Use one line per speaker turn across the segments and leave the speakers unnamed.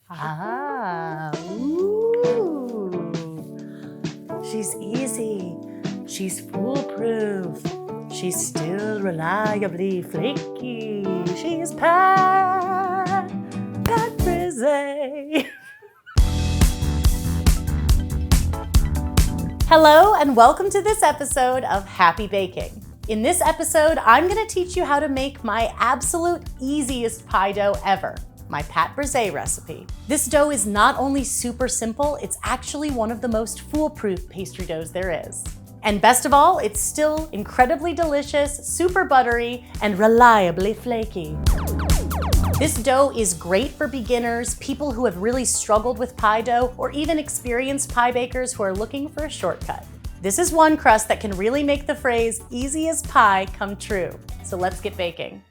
Ah, ooh. She's easy. She's foolproof. She's still reliably flaky. She's Pâte Brisée. Hello and welcome to this episode of Happy Baking. In this episode, I'm going to teach you how to make my absolute easiest pie dough ever, my Pâte Brisée recipe. This dough is not only super simple, it's actually one of the most foolproof pastry doughs there is. And best of all, it's still incredibly delicious, super buttery, and reliably flaky. This dough is great for beginners, people who have really struggled with pie dough, or even experienced pie bakers who are looking for a shortcut. This is one crust that can really make the phrase easy as pie come true. So let's get baking.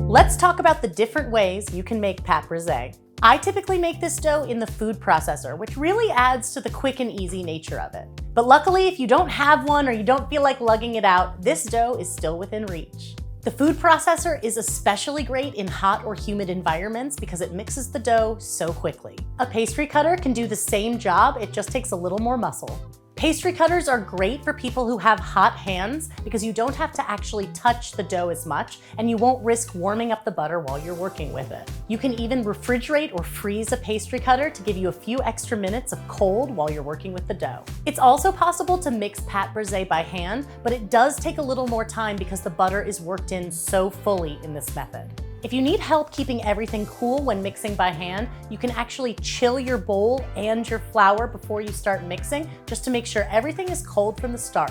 Let's talk about the different ways you can make Pâte Brisée. I typically make this dough in the food processor, which really adds to the quick and easy nature of it. But luckily, if you don't have one or you don't feel like lugging it out, this dough is still within reach. The food processor is especially great in hot or humid environments because it mixes the dough so quickly. A pastry cutter can do the same job, it just takes a little more muscle. Pastry cutters are great for people who have hot hands because you don't have to actually touch the dough as much and you won't risk warming up the butter while you're working with it. You can even refrigerate or freeze a pastry cutter to give you a few extra minutes of cold while you're working with the dough. It's also possible to mix Pâte Brisée by hand, but it does take a little more time because the butter is worked in so fully in this method. If you need help keeping everything cool when mixing by hand, you can actually chill your bowl and your flour before you start mixing, just to make sure everything is cold from the start.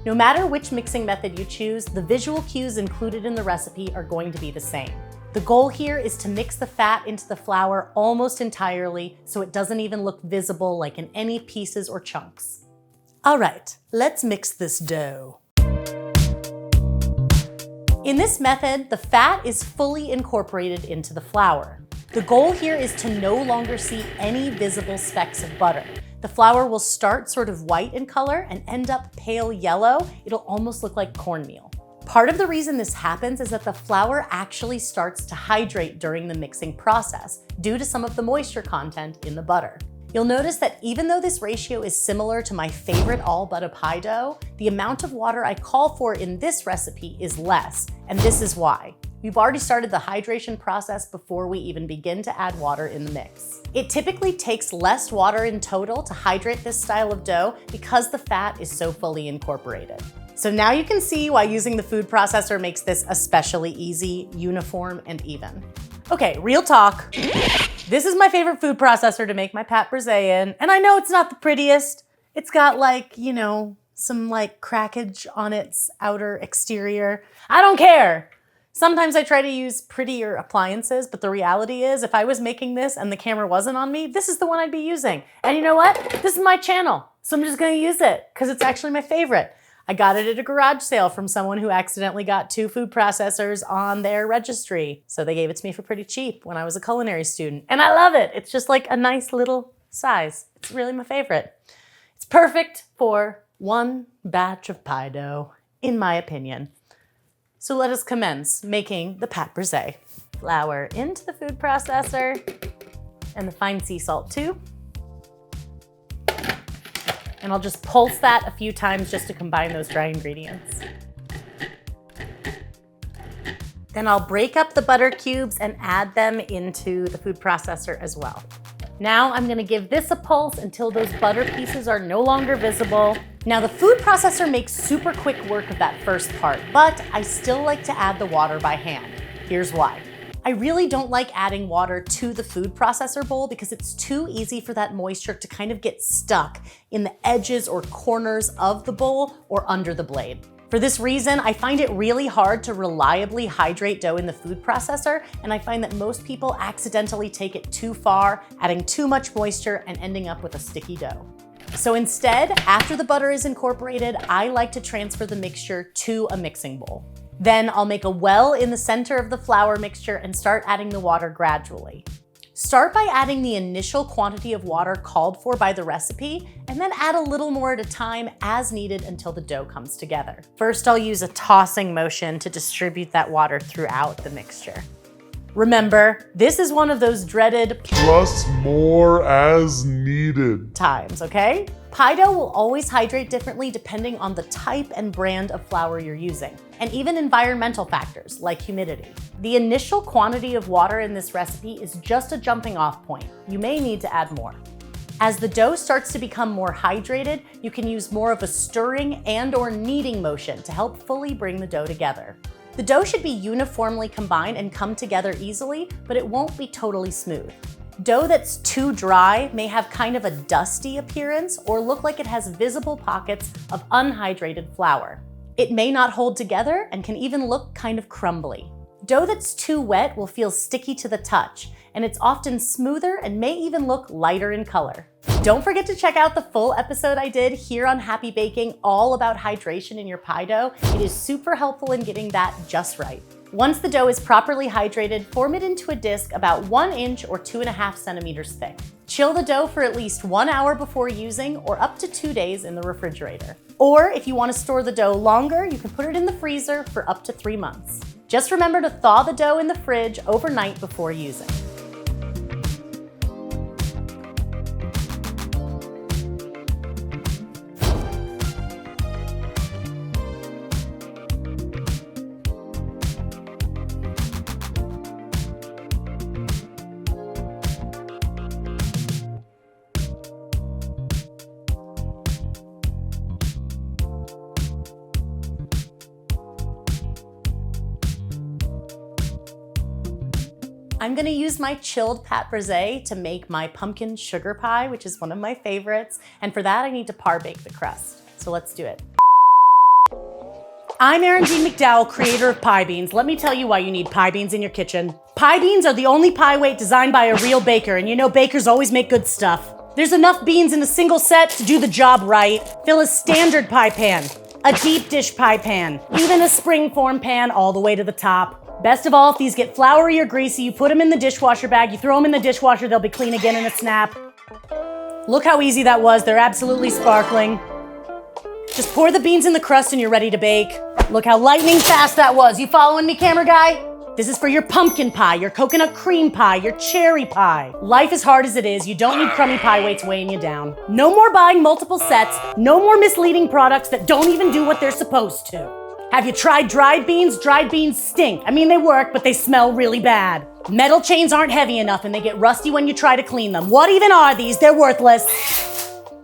No matter which mixing method you choose, the visual cues included in the recipe are going to be the same. The goal here is to mix the fat into the flour almost entirely so it doesn't even look visible like in any pieces or chunks. All right, let's mix this dough. In this method, the fat is fully incorporated into the flour. The goal here is to no longer see any visible specks of butter. The flour will start sort of white in color and end up pale yellow. It'll almost look like cornmeal. Part of the reason this happens is that the flour actually starts to hydrate during the mixing process due to some of the moisture content in the butter. You'll notice that even though this ratio is similar to my favorite all butter pie dough, the amount of water I call for in this recipe is less, and this is why. We've already started the hydration process before we even begin to add water in the mix. It typically takes less water in total to hydrate this style of dough because the fat is so fully incorporated. So now you can see why using the food processor makes this especially easy, uniform, and even. Okay, real talk. This is my favorite food processor to make my Pâte Brisée in, and I know it's not the prettiest. It's got some crackage on its outer exterior. I don't care. Sometimes I try to use prettier appliances, but the reality is if I was making this and the camera wasn't on me, this is the one I'd be using. And you know what? This is my channel, so I'm just gonna use it because it's actually my favorite. I got it at a garage sale from someone who accidentally got 2 food processors on their registry. So they gave it to me for pretty cheap when I was a culinary student. And I love it. It's just like a nice little size. It's really my favorite. It's perfect for one batch of pie dough, in my opinion. So let us commence making the Pâte Brisée. Flour into the food processor and the fine sea salt too. And I'll just pulse that a few times just to combine those dry ingredients. Then I'll break up the butter cubes and add them into the food processor as well. Now I'm gonna give this a pulse until those butter pieces are no longer visible. Now the food processor makes super quick work of that first part, but I still like to add the water by hand. Here's why. I really don't like adding water to the food processor bowl because it's too easy for that moisture to kind of get stuck in the edges or corners of the bowl or under the blade. For this reason, I find it really hard to reliably hydrate dough in the food processor, and I find that most people accidentally take it too far, adding too much moisture and ending up with a sticky dough. So instead, after the butter is incorporated, I like to transfer the mixture to a mixing bowl. Then I'll make a well in the center of the flour mixture and start adding the water gradually. Start by adding the initial quantity of water called for by the recipe, and then add a little more at a time as needed until the dough comes together. First, I'll use a tossing motion to distribute that water throughout the mixture. Remember, this is one of those dreaded
plus more as needed
times, okay? Pie dough will always hydrate differently depending on the type and brand of flour you're using, and even environmental factors like humidity. The initial quantity of water in this recipe is just a jumping off point. You may need to add more. As the dough starts to become more hydrated, you can use more of a stirring and/or kneading motion to help fully bring the dough together. The dough should be uniformly combined and come together easily, but it won't be totally smooth. Dough that's too dry may have kind of a dusty appearance or look like it has visible pockets of unhydrated flour. It may not hold together and can even look kind of crumbly. Dough that's too wet will feel sticky to the touch, and it's often smoother and may even look lighter in color. Don't forget to check out the full episode I did here on Happy Baking all about hydration in your pie dough. It is super helpful in getting that just right. Once the dough is properly hydrated, form it into a disc about 1 inch or 2.5 centimeters thick. Chill the dough for at least 1 hour before using or up to 2 days in the refrigerator. Or if you want to store the dough longer, you can put it in the freezer for up to 3 months. Just remember to thaw the dough in the fridge overnight before using. I'm gonna use my chilled Pâte Brisée to make my pumpkin sugar pie, which is one of my favorites. And for that, I need to par bake the crust. So let's do it. I'm Erin Jeanne McDowell, creator of pie beans. Let me tell you why you need pie beans in your kitchen. Pie beans are the only pie weight designed by a real baker, and you know bakers always make good stuff. There's enough beans in a single set to do the job right. Fill a standard pie pan, a deep dish pie pan, even a springform pan all the way to the top. Best of all, if these get floury or greasy, you put them in the dishwasher bag, you throw them in the dishwasher, they'll be clean again in a snap. Look how easy that was, they're absolutely sparkling. Just pour the beans in the crust and you're ready to bake. Look how lightning fast that was. You following me, camera guy? This is for your pumpkin pie, your coconut cream pie, your cherry pie. Life is hard as it is, you don't need crummy pie weights weighing you down. No more buying multiple sets, no more misleading products that don't even do what they're supposed to. Have you tried dried beans? Dried beans stink. I mean, they work, but they smell really bad. Metal chains aren't heavy enough and they get rusty when you try to clean them. What even are these? They're worthless.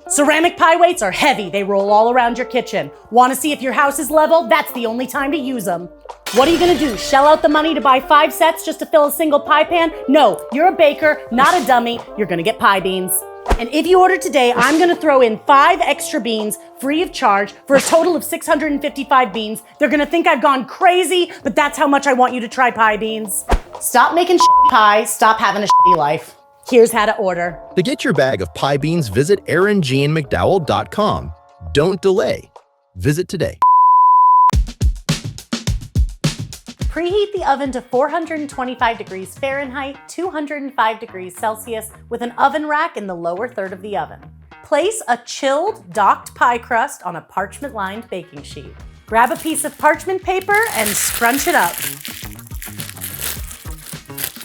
Ceramic pie weights are heavy. They roll all around your kitchen. Want to see if your house is level? That's the only time to use them. What are you gonna do? Shell out the money to buy 5 sets just to fill a single pie pan? No, you're a baker, not a dummy. You're gonna get pie beans. And if you order today, I'm gonna throw in 5 extra beans free of charge for a total of 655 beans. They're gonna think I've gone crazy, but that's how much I want you to try pie beans. Stop making pie, stop having a shitty life. Here's how to order.
To get your bag of pie beans, visit ErinJeanneMcDowell.com. Don't delay. Visit today.
Preheat the oven to 425 degrees Fahrenheit, 205 degrees Celsius with an oven rack in the lower third of the oven. Place a chilled, docked pie crust on a parchment-lined baking sheet. Grab a piece of parchment paper and scrunch it up.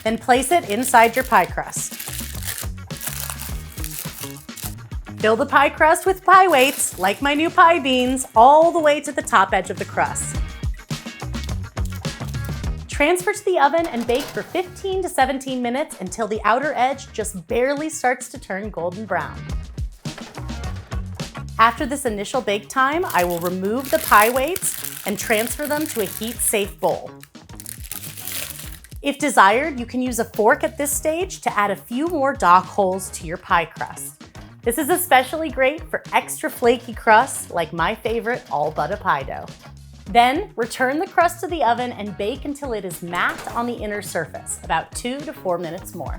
Then place it inside your pie crust. Fill the pie crust with pie weights, like my new pie beans, all the way to the top edge of the crust. Transfer to the oven and bake for 15 to 17 minutes until the outer edge just barely starts to turn golden brown. After this initial bake time, I will remove the pie weights and transfer them to a heat-safe bowl. If desired, you can use a fork at this stage to add a few more dock holes to your pie crust. This is especially great for extra flaky crusts like my favorite all-butter pie dough. Then, return the crust to the oven and bake until it is matte on the inner surface, about 2 to 4 minutes more.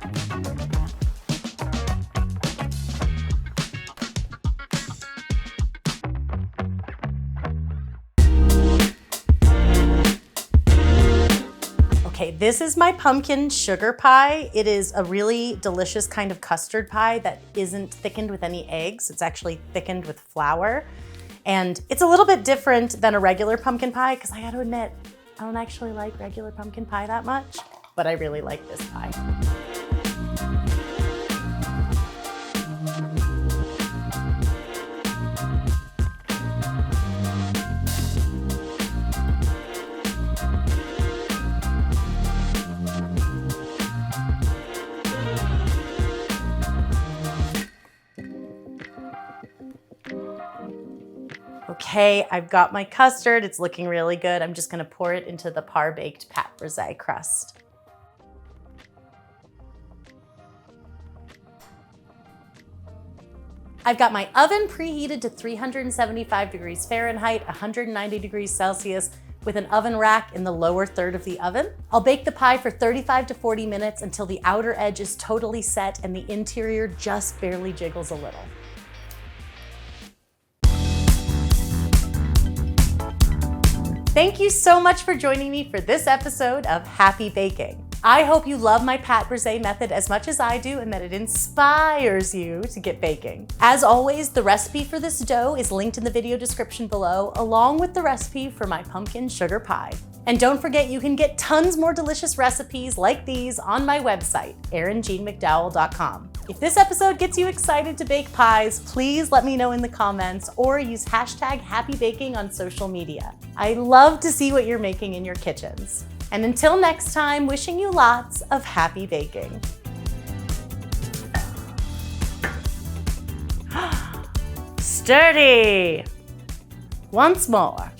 Okay, this is my pumpkin sugar pie. It is a really delicious kind of custard pie that isn't thickened with any eggs. It's actually thickened with flour. And it's a little bit different than a regular pumpkin pie because I gotta admit, I don't actually like regular pumpkin pie that much. but I really like this pie. Okay, I've got my custard. It's looking really good. I'm just gonna pour it into the par-baked Pâte Brisée crust. I've got my oven preheated to 375 degrees Fahrenheit, 190 degrees Celsius, with an oven rack in the lower third of the oven. I'll bake the pie for 35 to 40 minutes until the outer edge is totally set and the interior just barely jiggles a little. Thank you so much for joining me for this episode of Happy Baking. I hope you love my Pâte Brisée method as much as I do and that it inspires you to get baking. As always, the recipe for this dough is linked in the video description below, along with the recipe for my pumpkin sugar pie. And don't forget, you can get tons more delicious recipes like these on my website, ErinJeanMcDowell.com. If this episode gets you excited to bake pies, please let me know in the comments or use #HappyBaking on social media. I love to see what you're making in your kitchens. And until next time, wishing you lots of happy baking. Sturdy! Once more.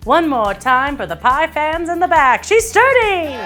One more time for the pie fans in the back. She's sturdy!